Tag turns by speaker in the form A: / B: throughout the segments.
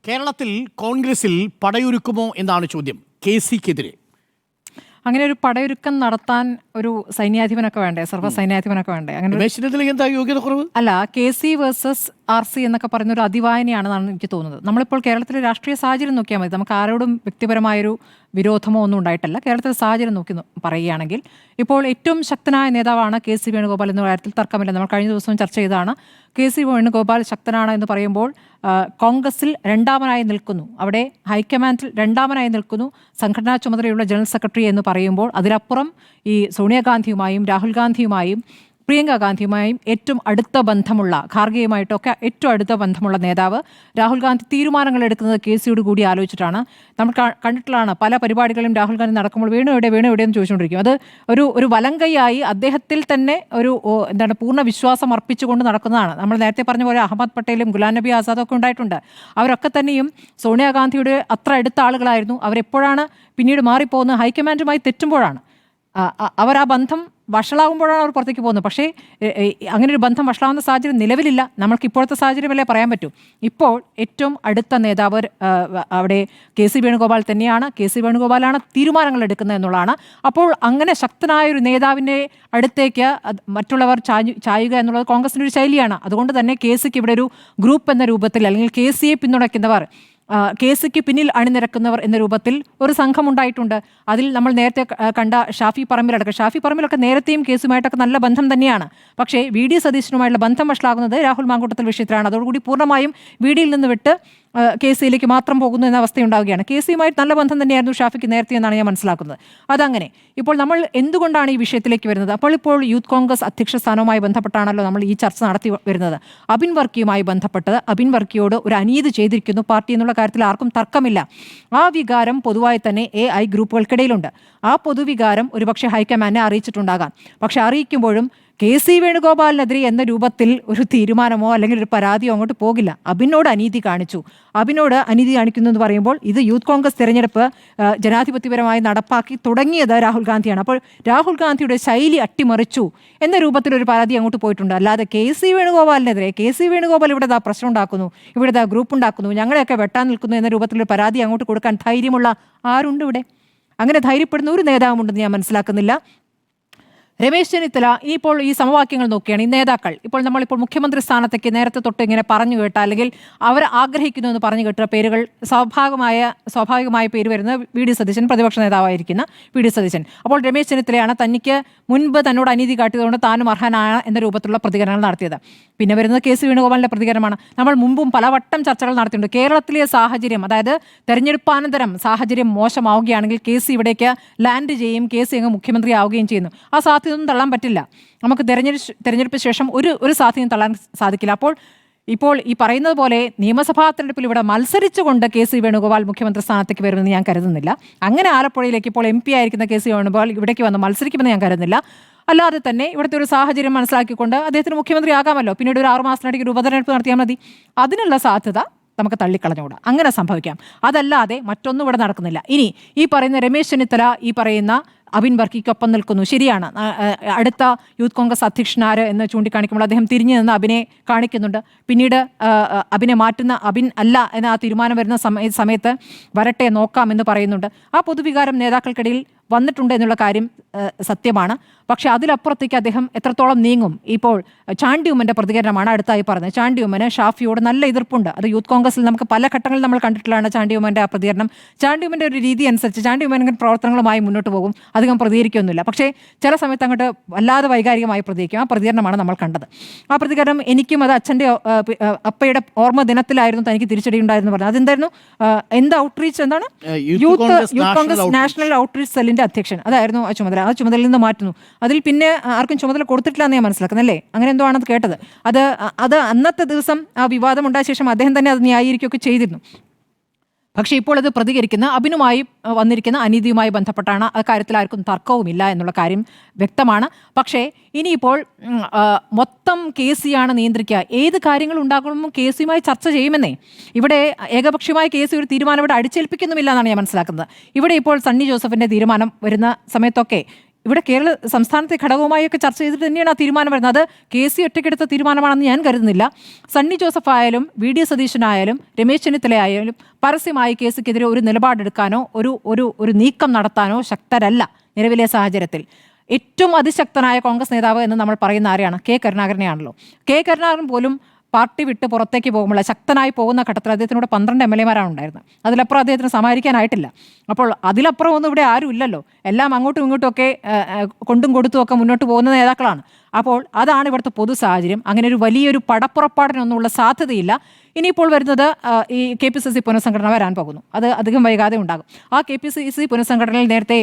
A: കേരളത്തിൽ കോൺഗ്രസിൽ പടയൊരുക്കുമോ എന്നാണ് ചോദ്യം. KC-ക്കെതിരെ
B: അങ്ങനെ ഒരു പടയൊരുക്കം നടത്താൻ ഒരു സൈന്യാധിപനൊക്കെ വേണ്ടേ, സർവ്വ സൈന്യാധിപനൊക്കെ വേണ്ടേ? അങ്ങനെ
A: എന്താ യോഗ്യത കുറവ്?
B: അല്ല, KC വേഴ്സസ് RC എന്നൊക്കെ പറയുന്ന ഒരു അതിവായനയാണെന്നാണ് എനിക്ക് തോന്നുന്നത്. നമ്മളിപ്പോൾ കേരളത്തിലെ രാഷ്ട്രീയ സാഹചര്യം നോക്കിയാൽ മതി. നമുക്ക് ആരോടും വ്യക്തിപരമായൊരു വിരോധമോ ഒന്നും ഉണ്ടായിട്ടല്ല. കേരളത്തിലെ സാഹചര്യം നോക്കി പറയുകയാണെങ്കിൽ ഇപ്പോൾ ഏറ്റവും ശക്തനായ നേതാവാണ് KC വേണുഗോപാൽ എന്ന കാര്യത്തിൽ തർക്കമില്ല. നമ്മൾ കഴിഞ്ഞ ദിവസവും ചർച്ച ചെയ്തതാണ്. KC വേണുഗോപാൽ ശക്തനാണ് എന്ന് പറയുമ്പോൾ കോൺഗ്രസിൽ രണ്ടാമനായി നിൽക്കുന്നു, അവിടെ ഹൈക്കമാൻഡിൽ രണ്ടാമനായി നിൽക്കുന്നു, സംഘടനാ ചുമതലയുള്ള ജനറൽ സെക്രട്ടറി എന്ന് പറയുമ്പോൾ അതിലപ്പുറം ഈ സോണിയാഗാന്ധിയുമായും രാഹുൽ ഗാന്ധിയുമായും പ്രിയങ്ക ഗാന്ധിയുമായും ഏറ്റവും അടുത്ത ബന്ധമുള്ള, ഖാർഗെയുമായിട്ടൊക്കെ ഏറ്റവും അടുത്ത ബന്ധമുള്ള നേതാവ് രാഹുൽ ഗാന്ധി തീരുമാനങ്ങൾ എടുക്കുന്നത് KCയോട് കൂടി ആലോചിച്ചിട്ടാണ്. നമ്മൾ കണ്ടിട്ടുള്ളതാണ് പല പരിപാടികളും രാഹുൽ ഗാന്ധി നടക്കുമ്പോൾ വേണു എവിടെയെന്ന് ചോദിച്ചുകൊണ്ടിരിക്കും. അത് ഒരു വലങ്കൈയായി അദ്ദേഹത്തിൽ തന്നെ ഒരു പൂർണ്ണ വിശ്വാസം അർപ്പിച്ചുകൊണ്ട് നടക്കുന്നതാണ്. നമ്മൾ നേരത്തെ പറഞ്ഞ പോലെ അഹമ്മദ് പട്ടേലും ഗുലാം നബി ആസാദും ഒക്കെ ഉണ്ടായിട്ടുണ്ട്. അവരൊക്കെ തന്നെയും സോണിയാഗാന്ധിയുടെ അത്ര അടുത്ത ആളുകളായിരുന്നു. അവരെപ്പോഴാണ് പിന്നീട് മാറിപ്പോകുന്നത്? ഹൈക്കമാൻഡുമായി തെറ്റുമ്പോഴാണ്. അവർ ആ ബന്ധം വഷളാകുമ്പോഴാണ് അവർ പുറത്തേക്ക് പോകുന്നത്. പക്ഷേ അങ്ങനെ ഒരു ബന്ധം വഷളാവുന്ന സാഹചര്യം നിലവിലില്ല. നമ്മൾക്ക് ഇപ്പോഴത്തെ സാഹചര്യമല്ലേ പറയാൻ പറ്റൂ. ഇപ്പോൾ ഏറ്റവും അടുത്ത നേതാവ് അവിടെ KC വേണുഗോപാൽ തന്നെയാണ്. KC വേണുഗോപാലാണ് തീരുമാനങ്ങൾ എടുക്കുന്നത് എന്നുള്ളതാണ്. അപ്പോൾ അങ്ങനെ ശക്തനായ ഒരു നേതാവിൻ്റെ അടുത്തേക്ക് മറ്റുള്ളവർ ചായുക എന്നുള്ളത് കോൺഗ്രസിൻ്റെ ഒരു ശൈലിയാണ്. അതുകൊണ്ട് തന്നെ KCക്ക് ഇവിടെ ഒരു ഗ്രൂപ്പ് എന്ന രൂപത്തിൽ, അല്ലെങ്കിൽ KCയെ പിന്തുണയ്ക്കുന്നവർ, KCക്ക് പിന്നിൽ അണിനിരക്കുന്നവർ എന്ന രൂപത്തിൽ ഒരു സംഘം ഉണ്ടായിട്ടുണ്ട്. അതിൽ നമ്മൾ നേരത്തെ കണ്ട ഷാഫി പറമ്പിലൊക്കെ നേരത്തെയും KCയുമായിട്ടൊക്കെ നല്ല ബന്ധം തന്നെയാണ്. പക്ഷേ VD സതീശനുമായുള്ള ബന്ധം വഷളാകുന്നത് രാഹുൽ മാങ്കൂട്ടത്തിൽ വിഷയത്തിലാണ്. അതോടുകൂടി പൂർണ്ണമായും VDയിൽ നിന്ന് വിട്ട് KCയിലേക്ക് മാത്രം പോകുന്നു എന്ന അവസ്ഥയുണ്ടാവുകയാണ്. KCയുമായിട്ട് നല്ല ബന്ധം തന്നെയായിരുന്നു ഷാഫിക്ക് നേരത്തെ എന്നാണ് ഞാൻ മനസ്സിലാക്കുന്നത്. അതങ്ങനെ ഇപ്പോൾ നമ്മൾ എന്തുകൊണ്ടാണ് ഈ വിഷയത്തിലേക്ക് വരുന്നത്? ഇപ്പോൾ യൂത്ത് കോൺഗ്രസ് അധ്യക്ഷ സ്ഥാനവുമായി ബന്ധപ്പെട്ടാണല്ലോ നമ്മൾ ഈ ചർച്ച നടത്തി വരുന്നത്. അബിൻ വർക്കിയുമായി ബന്ധപ്പെട്ടത്, അബിൻ വർക്കിയോട് ഒരു അനീതി ചെയ്തിരിക്കുന്നു പാർട്ടി എന്നുള്ള കാര്യത്തിൽ ആർക്കും തർക്കമില്ല. ആ വികാരം പൊതുവായി തന്നെ AI ഗ്രൂപ്പുകൾക്കിടയിലുണ്ട്. ആ പൊതുവികാരം ഒരുപക്ഷെ ഹൈക്കമാൻഡിനെ അറിയിച്ചിട്ടുണ്ടാകാം. പക്ഷെ അറിയിക്കുമ്പോഴും KC വേണുഗോപാലിനെതിരെ എന്ന രൂപത്തിൽ ഒരു തീരുമാനമോ അല്ലെങ്കിൽ ഒരു പരാതിയോ അങ്ങോട്ട് പോകില്ല. അബിനോട് അനീതി കാണിക്കുന്നു എന്ന് പറയുമ്പോൾ ഇത് യൂത്ത് കോൺഗ്രസ് തെരഞ്ഞെടുപ്പ് ജനാധിപത്യപരമായി നടപ്പാക്കി തുടങ്ങിയത് രാഹുൽ ഗാന്ധിയാണ്. അപ്പോൾ രാഹുൽ ഗാന്ധിയുടെ ശൈലി അട്ടിമറിച്ചു എന്ന രൂപത്തിലൊരു പരാതി അങ്ങോട്ട് പോയിട്ടുണ്ട്. അല്ലാതെ KC വേണുഗോപാലിനെതിരെ KC വേണുഗോപാൽ ഇവിടെ പ്രശ്നം ഉണ്ടാക്കുന്നു, ഇവിടെ ഗ്രൂപ്പ് ഉണ്ടാക്കുന്നു, ഞങ്ങളെയൊക്കെ വെട്ടാൻ നിൽക്കുന്നു എന്ന രൂപത്തിലൊരു പരാതി അങ്ങോട്ട് കൊടുക്കാൻ ധൈര്യമുള്ള ആരുണ്ട് ഇവിടെ? അങ്ങനെ ധൈര്യപ്പെടുന്ന ഒരു നേതാവുമുണ്ടെന്ന് ഞാൻ മനസ്സിലാക്കുന്നില്ല. രമേശ് ചെന്നിത്തല ഇപ്പോൾ ഈ സമവാക്യങ്ങൾ നോക്കിയാണ് ഈ നേതാക്കൾ നമ്മളിപ്പോൾ മുഖ്യമന്ത്രി സ്ഥാനത്തേക്ക് നേരത്തെ തൊട്ട് ഇങ്ങനെ പറഞ്ഞു കേട്ട, അല്ലെങ്കിൽ അവർ ആഗ്രഹിക്കുന്നു എന്ന് പറഞ്ഞു കേട്ട പേരുകൾ സ്വാഭാവികമായ പേര് വരുന്നത് VD സതീശൻ, പ്രതിപക്ഷ നേതാവായിരിക്കുന്ന VD സതീശൻ. അപ്പോൾ രമേശ് ചെന്നിത്തലയാണ് തനിക്ക് മുൻപ് തന്നോട് അനീതി കാട്ടിയതുകൊണ്ട് താനും അർഹനാണ് എന്ന രൂപത്തിലുള്ള പ്രതികരണങ്ങൾ നടത്തിയത്. പിന്നെ വരുന്നത് KC വേണുഗോപാലിൻ്റെ പ്രതികരണമാണ്. നമ്മൾ മുമ്പും പലവട്ടം ചർച്ചകൾ നടത്തിയിട്ടുണ്ട്. കേരളത്തിലെ സാഹചര്യം, അതായത് തെരഞ്ഞെടുപ്പാനന്തരം സാഹചര്യം മോശമാവുകയാണെങ്കിൽ KC ഇവിടേക്ക് ലാൻഡ് ചെയ്യും, KC അങ്ങ് മുഖ്യമന്ത്രി ആവുകയും ചെയ്യുന്നു. ആ സാധ്യതയൊന്നും തള്ളാൻ പറ്റില്ല. നമുക്ക് തെരഞ്ഞെടുപ്പ് ശേഷം ഒരു സാധ്യതയും തള്ളാൻ സാധിക്കില്ല. ഇപ്പോൾ ഈ പറയുന്നത് പോലെ നിയമസഭാ തെരഞ്ഞെടുപ്പിൽ ഇവിടെ മത്സരിച്ചുകൊണ്ട് KC വേണുഗോപാൽ മുഖ്യമന്ത്രി സ്ഥാനത്തേക്ക് വരുമെന്ന് ഞാൻ കരുതുന്നില്ല. അങ്ങനെ ആലപ്പുഴയിലേക്ക് ഇപ്പോൾ MP ആയിരിക്കുന്ന KC വേണുഗോപാൽ ഇവിടേക്ക് വന്ന് മത്സരിക്കുമെന്ന് ഞാൻ കരുതുന്നില്ല. അല്ലാതെ തന്നെ ഇവിടുത്തെ ഒരു സാഹചര്യം മനസ്സിലാക്കിക്കൊണ്ട് അദ്ദേഹത്തിന് മുഖ്യമന്ത്രി ആകാമല്ലോ, പിന്നീട് ഒരു 6 മാസത്തിനിടയ്ക്ക് ഒരു ഉപതെരഞ്ഞെടുപ്പ് നടത്തിയാൽ മതി. അതിനുള്ള സാധ്യത നമുക്ക് തള്ളിക്കളഞ്ഞുകൂടാ. അങ്ങനെ സംഭവിക്കാം. അതല്ലാതെ മറ്റൊന്നും ഇവിടെ നടക്കുന്നില്ല. ഇനി ഈ പറയുന്ന രമേശ് ചെന്നിത്തല ഈ പറയുന്ന അബിൻ വർക്കിക്കൊപ്പം നിൽക്കുന്നു, ശരിയാണ്. അടുത്ത യൂത്ത് കോൺഗ്രസ് അധ്യക്ഷനാര് എന്ന് ചൂണ്ടിക്കാണിക്കുമ്പോൾ അദ്ദേഹം തിരിഞ്ഞു നിന്ന് അബിനെ കാണിക്കുന്നുണ്ട്. പിന്നീട് അബിനെ മാറ്റുന്ന അബിൻ അല്ല എന്ന ആ തീരുമാനം വരുന്ന സമയത്ത് വരട്ടെ നോക്കാം എന്ന് പറയുന്നുണ്ട്. ആ പൊതുവികാരം നേതാക്കൾക്കിടയിൽ വന്നിട്ടുണ്ട് എന്നുള്ള കാര്യം സത്യമാണ്. പക്ഷേ അതിലപ്പുറത്തേക്ക് അദ്ദേഹം എത്രത്തോളം നീങ്ങും? ഇപ്പോൾ ചാണ്ടി ഉമ്മൻ്റെ പ്രതികരണമാണ് അടുത്തായി പറഞ്ഞത്. ചാണ്ടി ഉമ്മന് ഷാഫിയോട് നല്ല എതിർപ്പുണ്ട്. അത് യൂത്ത് കോൺഗ്രസിൽ നമുക്ക് പല ഘട്ടങ്ങളിൽ നമ്മൾ കണ്ടിട്ടുള്ളതാണ് ചാണ്ടി ഉമ്മൻ്റെ ആ പ്രതികരണം. ചാണ്ടി ഉമ്മൻ്റെ ഒരു രീതി അനുസരിച്ച് ചാണ്ടി ഉമ്മൻ പ്രവർത്തനങ്ങളുമായി മുന്നോട്ട് പോകും, അധികം പ്രതികരിക്കൊന്നുമില്ല. പക്ഷേ ചില സമയത്ത് അങ്ങോട്ട് വല്ലാതെ വൈകാരികമായി പ്രതികരിക്കും. ആ പ്രതികരണമാണ് നമ്മൾ കണ്ടത്. ആ പ്രതികരണം എനിക്കും അത് അപ്പയുടെ ഓർമ്മ ദിനത്തിലായിരുന്നു തനിക്ക് തിരിച്ചടി ഉണ്ടായിരുന്നു പറഞ്ഞത്. അതെന്തായിരുന്നു? ഔട്ട്റീച്ച് എന്താണ്? യൂത്ത് കോൺഗ്രസ് നാഷണൽ ഔട്ട്റീച്ച് സെല്ലിൻ്റെ അധ്യക്ഷൻ, അതായിരുന്നു ആ ചുമതലയിൽ നിന്ന് മാറ്റുന്നു. അതിൽ പിന്നെ ആർക്കും ചുമതല കൊടുത്തിട്ടില്ല എന്ന് ഞാൻ മനസ്സിലാക്കുന്നല്ലേ, അങ്ങനെ എന്തോ ആണത് കേട്ടത്. അത് അന്നത്തെ ദിവസം ആ വിവാദം ഉണ്ടായ ശേഷം അദ്ദേഹം തന്നെ അത് ന്യായീകരിക്കുകയൊക്കെ ചെയ്തിരുന്നു. പക്ഷേ ഇപ്പോൾ അത് പ്രതികരിക്കുന്ന അബിനുമായി വന്നിരിക്കുന്ന അനീതിയുമായി ബന്ധപ്പെട്ടാണ്. അക്കാര്യത്തിൽ ആർക്കും തർക്കവുമില്ല എന്നുള്ള കാര്യം വ്യക്തമാണ്. പക്ഷേ ഇനിയിപ്പോൾ മൊത്തം KCയാണ് നിയന്ത്രിക്കുക. ഏത് കാര്യങ്ങൾ ഉണ്ടാകുമ്പോൾ KCയുമായി ചർച്ച ചെയ്യുമെന്നേ. ഇവിടെ ഏകപക്ഷീയമായ KC ഒരു തീരുമാനം ഇവിടെ അടിച്ചേൽപ്പിക്കുന്നുമില്ല എന്നാണ് ഞാൻ മനസ്സിലാക്കുന്നത്. ഇവിടെ ഇപ്പോൾ സണ്ണി ജോസഫിൻ്റെ തീരുമാനം വരുന്ന സമയത്തൊക്കെ ഇവിടെ സംസ്ഥാനത്തെ ഘടകവുമായൊക്കെ ചർച്ച ചെയ്തിട്ട് തന്നെയാണ് ആ തീരുമാനം വരുന്നത്. അത് KC ഒറ്റയ്ക്കെടുത്ത തീരുമാനമാണെന്ന് ഞാൻ കരുതുന്നില്ല. സണ്ണി ജോസഫ് ആയാലും VD സതീശനായാലും രമേശ് ചെന്നിത്തലയായാലും പരസ്യമായി KCക്കെതിരെ ഒരു നിലപാടെടുക്കാനോ ഒരു നീക്കം നടത്താനോ ശക്തരല്ല നിലവിലെ സാഹചര്യത്തിൽ. ഏറ്റവും അതിശക്തനായ കോൺഗ്രസ് നേതാവ് എന്ന് നമ്മൾ പറയുന്ന ആരെയാണ്? കരുണാകരനെയാണല്ലോ. കരുണാകരൻ പോലും പാർട്ടി വിട്ട് പുറത്തേക്ക് പോകുമ്പോൾ ശക്തനായി പോകുന്ന ഘട്ടത്തിൽ അദ്ദേഹത്തിനോട് 12 MLA-മാരാണ് ഉണ്ടായിരുന്നത്. അതിലപ്പുറം അദ്ദേഹത്തിന് സമാഹരിക്കാനായിട്ടില്ല. അപ്പോൾ അതിലപ്പുറം ഒന്നും ഇവിടെ ആരും ഇല്ലല്ലോ. എല്ലാം അങ്ങോട്ടും ഇങ്ങോട്ടും ഒക്കെ കൊണ്ടും കൊടുത്തും ഒക്കെ മുന്നോട്ട് പോകുന്ന നേതാക്കളാണ്. അപ്പോൾ അതാണ് ഇവിടുത്തെ പൊതു സാഹചര്യം. അങ്ങനെ ഒരു വലിയൊരു പടപ്പുറപ്പാടിനൊന്നുമുള്ള സാധ്യതയില്ല. ഇനിയിപ്പോൾ വരുന്നത് ഈ KPCC പുനഃസംഘടന വരാൻ പോകുന്നു. അത് അധികം വൈകാതെ ഉണ്ടാകും. ആ KPCC പുനഃസംഘടനയിൽ നേരത്തെ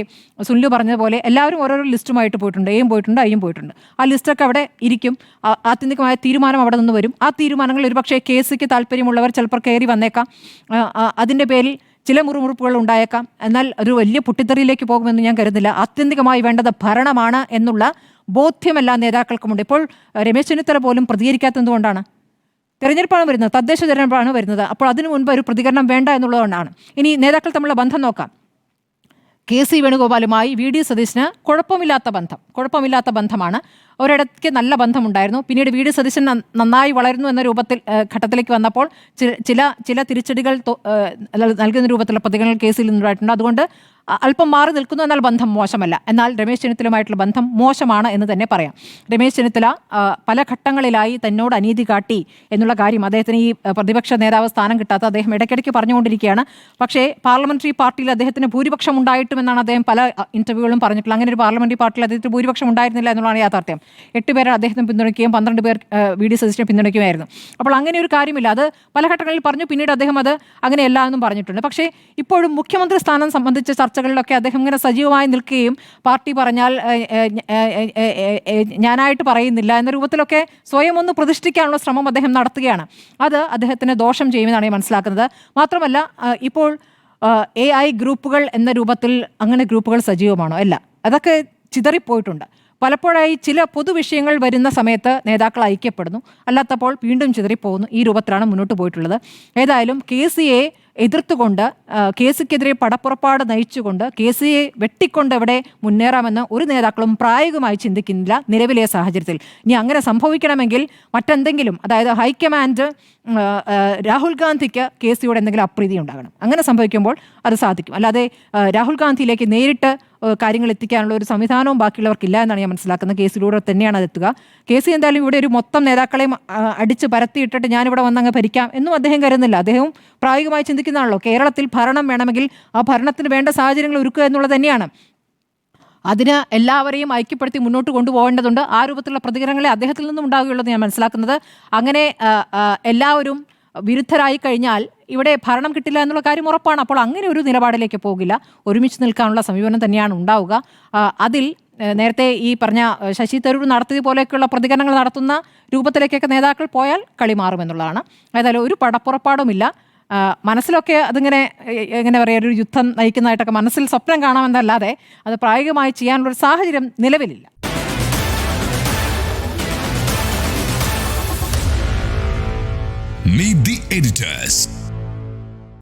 B: സുനിൽ പറഞ്ഞതുപോലെ എല്ലാവരും ഓരോരോ ലിസ്റ്റുമായിട്ട് പോയിട്ടുണ്ട്. Aയും പോയിട്ടുണ്ട്, Iയും പോയിട്ടുണ്ട്. ആ ലിസ്റ്റൊക്കെ അവിടെ ഇരിക്കും. ആത്യന്തികമായ തീരുമാനം അവിടെ നിന്ന് വരും. ആ തീരുമാനങ്ങൾ ഒരുപക്ഷെ KCക്ക് താല്പര്യമുള്ളവർ ചിലപ്പോൾ കയറി വന്നേക്കാം. അതിൻ്റെ പേരിൽ ചില മുറിമുറുപ്പുകൾ ഉണ്ടായേക്കാം. എന്നാൽ ഒരു വലിയ പൊട്ടിത്തെറിയിലേക്ക് പോകുമെന്ന് ഞാൻ കരുതുന്നില്ല. ആത്യന്തികമായി വേണ്ടത് ഭരണമാണ് എന്നുള്ള ബോധ്യം എല്ലാ നേതാക്കൾക്കുമുണ്ട്. ഇപ്പോൾ രമേശ് ചെന്നിത്തല പോലും പ്രതികരിക്കാത്തതുകൊണ്ടാണ്. തെരഞ്ഞെടുപ്പാണ് വരുന്നത്, തദ്ദേശ തെരഞ്ഞെടുപ്പാണ് വരുന്നത്. അപ്പോൾ അതിനു മുൻപ് ഒരു പ്രതികരണം വേണ്ട എന്നുള്ളതുകൊണ്ടാണ്. ഇനി നേതാക്കൾ തമ്മിലുള്ള ബന്ധം നോക്കാം. KC വേണുഗോപാലുമായി VD സതീശന് കുഴപ്പമില്ലാത്ത ബന്ധമാണ്. ഒരിടയ്ക്ക് നല്ല ബന്ധമുണ്ടായിരുന്നു. പിന്നീട് VD സതീശൻ നന്നായി വളരുന്നു എന്ന ഘട്ടത്തിലേക്ക് വന്നപ്പോൾ ചില തിരിച്ചടികൾ നൽകുന്ന രൂപത്തിലുള്ള പ്രതികരണങ്ങൾ KCയിൽ നിന്നുണ്ടായിട്ടുണ്ട്. അതുകൊണ്ട് അല്പം മാറി നിൽക്കുന്നു. എന്നാൽ ബന്ധം മോശമല്ല. എന്നാൽ രമേശ് ചെന്നിത്തലയുമായിട്ടുള്ള ബന്ധം മോശമാണ് എന്ന് തന്നെ പറയാം. രമേശ് ചെന്നിത്തല പല ഘട്ടങ്ങളിലായി തന്നോട് അനീതി കാട്ടി എന്നുള്ള കാര്യം അദ്ദേഹത്തിന് ഈ പ്രതിപക്ഷ നേതാവ് സ്ഥാനം കിട്ടാത്ത അദ്ദേഹം ഇടയ്ക്കിടയ്ക്ക് പറഞ്ഞുകൊണ്ടിരിക്കുകയാണ്. പക്ഷേ പാർലമെന്ററി പാർട്ടിയിൽ അദ്ദേഹത്തിന് ഭൂരിപക്ഷം ഉണ്ടായിട്ടുമെന്നാണ് അദ്ദേഹം പല ഇന്റർവ്യൂകളും പറഞ്ഞിട്ടുള്ളത്. അങ്ങനെ ഒരു പാർലമെന്ററി പാർട്ടിയിൽ അദ്ദേഹത്തിന് ഭൂരിപക്ഷം ഉണ്ടായിരുന്നില്ല എന്നുള്ളതാണ് യാഥാർത്ഥ്യം. 8 പേർ അദ്ദേഹത്തിന് പിന്തുണയ്ക്കുകയും 12 പേർ VD സതീശനെ പിന്തുണയ്ക്കുകയായിരുന്നു. അപ്പോൾ അങ്ങനെ ഒരു കാര്യമില്ല. അത് പല ഘട്ടങ്ങളിൽ പറഞ്ഞു. പിന്നീട് അദ്ദേഹം അത് അങ്ങനെയല്ല എന്നും പറഞ്ഞിട്ടുണ്ട്. പക്ഷേ ഇപ്പോഴും മുഖ്യമന്ത്രി സ്ഥാനം സംബന്ധിച്ച ചർച്ചകളിലൊക്കെ അദ്ദേഹം ഇങ്ങനെ സജീവമായി നിൽക്കുകയും പാർട്ടി പറഞ്ഞാൽ ഞാനായിട്ട് പറയുന്നില്ല എന്ന രൂപത്തിലൊക്കെ സ്വയം ഒന്ന് പ്രതിഷ്ഠിക്കാനുള്ള ശ്രമം അദ്ദേഹം നടത്തുകയാണ്. അത് അദ്ദേഹത്തിന് ദോഷം ചെയ്യുമെന്നാണ് ഞാൻ മനസ്സിലാക്കുന്നത്. മാത്രമല്ല ഇപ്പോൾ AI ഗ്രൂപ്പുകൾ എന്ന രൂപത്തിൽ അങ്ങനെ ഗ്രൂപ്പുകൾ സജീവമാണോ? അല്ല, അതൊക്കെ ചിതറിപ്പോയിട്ടുണ്ട്. പലപ്പോഴായി ചില പൊതുവിഷയങ്ങൾ വരുന്ന സമയത്ത് നേതാക്കൾ ഐക്യപ്പെടുന്നു, അല്ലാത്തപ്പോൾ വീണ്ടും ചിതറിപ്പോകുന്നു. ഈ രൂപത്തിലാണ് മുന്നോട്ട് പോയിട്ടുള്ളത്. ഏതായാലും KCയെ എതിർത്തുകൊണ്ട് KCക്കെതിരെ പടപ്പുറപ്പാട് നയിച്ചുകൊണ്ട് KCയെ വെട്ടിക്കൊണ്ട് എവിടെ മുന്നേറാമെന്ന് ഒരു നേതാക്കളും പ്രായോഗികമായി ചിന്തിക്കുന്നില്ല നിലവിലെ സാഹചര്യത്തിൽ. ഇനി അങ്ങനെ സംഭവിക്കണമെങ്കിൽ മറ്റെന്തെങ്കിലും, അതായത് ഹൈക്കമാൻഡ് രാഹുൽ ഗാന്ധിക്ക് KCയോട് എന്തെങ്കിലും അപ്രീതി ഉണ്ടാകണം. അങ്ങനെ സംഭവിക്കുമ്പോൾ അത് സാധിക്കും. അല്ലാതെ രാഹുൽ ഗാന്ധിയിലേക്ക് നേരിട്ട് കാര്യങ്ങൾ എത്തിക്കാനുള്ള ഒരു സംവിധാനവും ബാക്കിയുള്ളവർക്കില്ല എന്നാണ് ഞാൻ മനസ്സിലാക്കുന്നത്. KCയിലൂടെ തന്നെയാണ് അത് എത്തുക. KC എന്തായാലും ഇവിടെ ഒരു മൊത്തം നേതാക്കളെയും അടിച്ച് പരത്തിയിട്ടിട്ട് ഞാനിവിടെ വന്നങ്ങ് ഭരിക്കാം എന്നും അദ്ദേഹം കരുതുന്നില്ല. അദ്ദേഹവും പ്രായോഗികമായി ചിന്തിക്കുന്നതാണല്ലോ. കേരളത്തിൽ ഭരണം വേണമെങ്കിൽ ആ ഭരണത്തിന് വേണ്ട സാഹചര്യങ്ങൾ ഒരുക്കുക എന്നുള്ളത് തന്നെയാണ്. അതിന് എല്ലാവരെയും ഐക്യപ്പെടുത്തി മുന്നോട്ട് കൊണ്ടുപോകേണ്ടതുണ്ട്. ആ രൂപത്തിലുള്ള പ്രതികരണങ്ങളെ അദ്ദേഹത്തിൽ നിന്നും ഉണ്ടാകുകയുള്ളൂ ഞാൻ മനസ്സിലാക്കുന്നത്. അങ്ങനെ എല്ലാവരും വിരുദ്ധരായി കഴിഞ്ഞാൽ ഇവിടെ ഭരണം കിട്ടില്ല എന്നുള്ള കാര്യം ഉറപ്പാണ്. അപ്പോൾ അങ്ങനെ ഒരു നിലപാടിലേക്ക് പോകില്ല. ഒരുമിച്ച് നിൽക്കാനുള്ള സമീപനം തന്നെയാണ് ഉണ്ടാവുക. അതിൽ നേരത്തെ ഈ പറഞ്ഞ ശശി തരൂർ നടത്തിയ പോലെയൊക്കെയുള്ള പ്രതികരണങ്ങൾ നടത്തുന്ന രൂപത്തിലേക്കൊക്കെ നേതാക്കൾ പോയാൽ കളി മാറുമെന്നുള്ളതാണ്. ഏതായാലും ഒരു പടപ്പുറപ്പാടുമില്ല. മനസ്സിലൊക്കെ അതിങ്ങനെ എങ്ങനെ പറയുക, ഒരു യുദ്ധം നയിക്കുന്നതായിട്ടൊക്കെ മനസ്സിൽ സ്വപ്നം കാണാമെന്നല്ലാതെ അത് പ്രായോഗികമായി ചെയ്യാനുള്ളൊരു സാഹചര്യം നിലവിലില്ല.
C: Meet the editors.